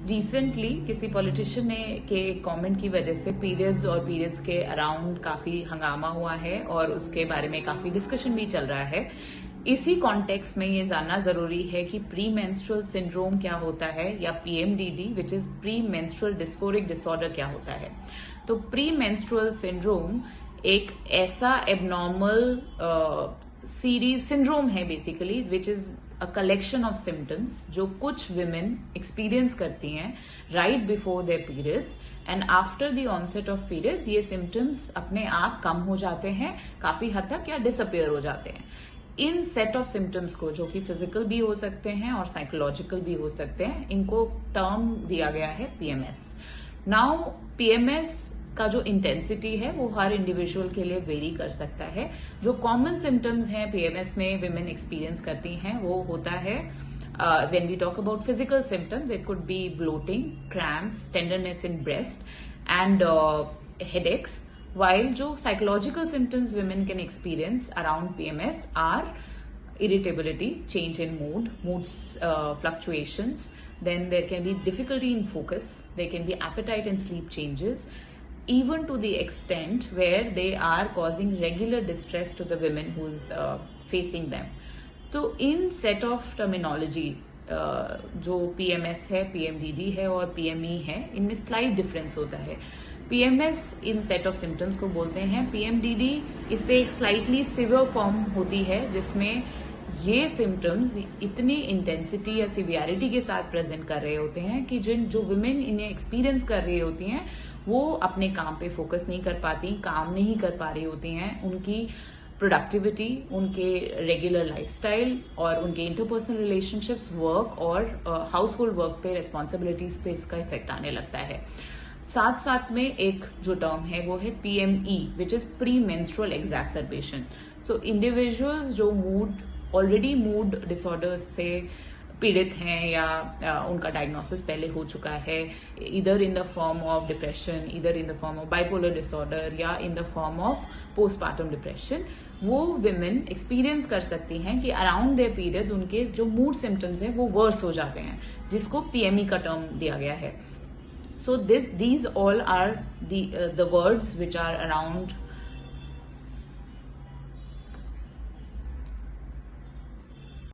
Recently किसी politician ने के कमेंट की वजह से पीरियड्स और पीरियड्स के अराउंड काफी हंगामा हुआ है और उसके बारे में काफी डिस्कशन भी चल रहा है। इसी कॉन्टेक्स्ट में ये जानना जरूरी है कि प्री मेंस्ट्रुअल सिंड्रोम क्या होता है या PMDD which is pre menstrual dysphoric disorder क्या होता है। तो प्री मेंस्ट्रुअल सिंड्रोम एक ऐसा एबनॉर्मल सीरीज सिंड्रोम है basically which is a collection of symptoms जो कुछ विमेन एक्सपीरियंस करती हैं right before their periods and after the onset of periods ये सिम्टम्स अपने आप कम हो जाते हैं काफी हद तक या डिसअपियर हो जाते हैं। इन सेट ऑफ सिम्टम्स को जो कि फिजिकल भी हो सकते हैं और साइकोलॉजिकल भी हो सकते हैं इनको टर्म दिया गया है पीएमएस। नाउ पीएमएस का जो इंटेंसिटी है वो हर इंडिविजुअल के लिए वेरी कर सकता है। जो कॉमन सिम्टम्स हैं पीएमएस में विमेन एक्सपीरियंस करती हैं वो होता है when we talk about physical symptoms it could be bloating, cramps, tenderness in breast and headaches, while जो psychological symptoms women can experience around PMS are irritability, change in mood fluctuations, then there can be difficulty in focus, there can be appetite and sleep changes, even to the extent where they are causing regular distress to the women who's facing them. तो इन set of terminology जो PMS है, PMDD है और PME है इनमें slight difference होता है। PMS in set of symptoms को बोलते हैं, पीएमडीडी इससे एक स्लाइटली सिवियर फॉर्म होती है जिसमें ये सिम्टम्स इतनी इंटेंसिटी या सिवियरिटी के साथ प्रेजेंट कर रहे होते हैं कि जो वुमेन इन्हें एक्सपीरियंस कर रही होती हैं वो अपने काम पे फोकस नहीं कर पाती, काम नहीं कर पा रही होती हैं, उनकी प्रोडक्टिविटी, उनके रेगुलर लाइफस्टाइल और उनके इंटरपर्सनल रिलेशनशिप्स, वर्क और हाउस होल्ड वर्क पे, रिस्पॉन्सिबिलिटीज पे इसका इफेक्ट आने लगता है। साथ साथ में एक जो टर्म है वो है PME which is pre menstrual exacerbation. So individuals जो ऑलरेडी मूड डिसऑर्डर्स से पीड़ित हैं या उनका डायग्नोसिस पहले हो चुका है, इधर in the form of depression, इधर in the form of bipolar disorder या in the form of postpartum depression, वो विमेन एक्सपीरियंस कर सकती हैं कि अराउंड देयर पीरियड्स उनके जो मूड सिम्टम्स हैं वो वर्स हो जाते हैं, जिसको पीएमई का टर्म दिया गया है। So these all are the words which are around